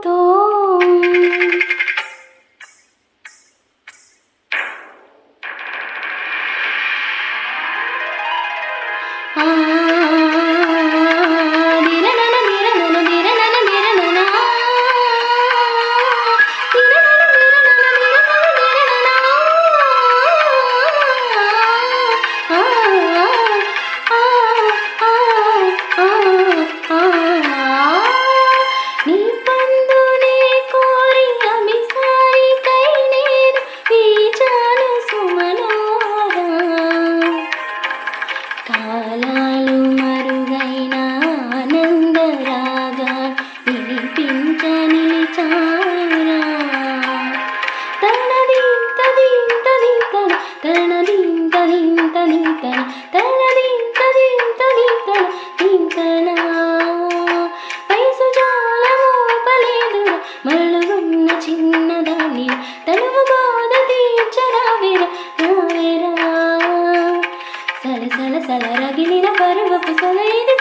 తోం కాలాలు మరుగైన ఆనందరాగా వినిపించ నిలిచారా తనదీం తదీం తదీం తన తనదీం తదీం తదీం తన తనదీం తదీం తదీం తన తీంతన వయసు జాలము పలేదురా మరలుగున్న చిన్నదాన్ని తనువు బాధ తీర్చరావేరా రావేరా సల సల సల రగిలిన పరువపు సల ఇది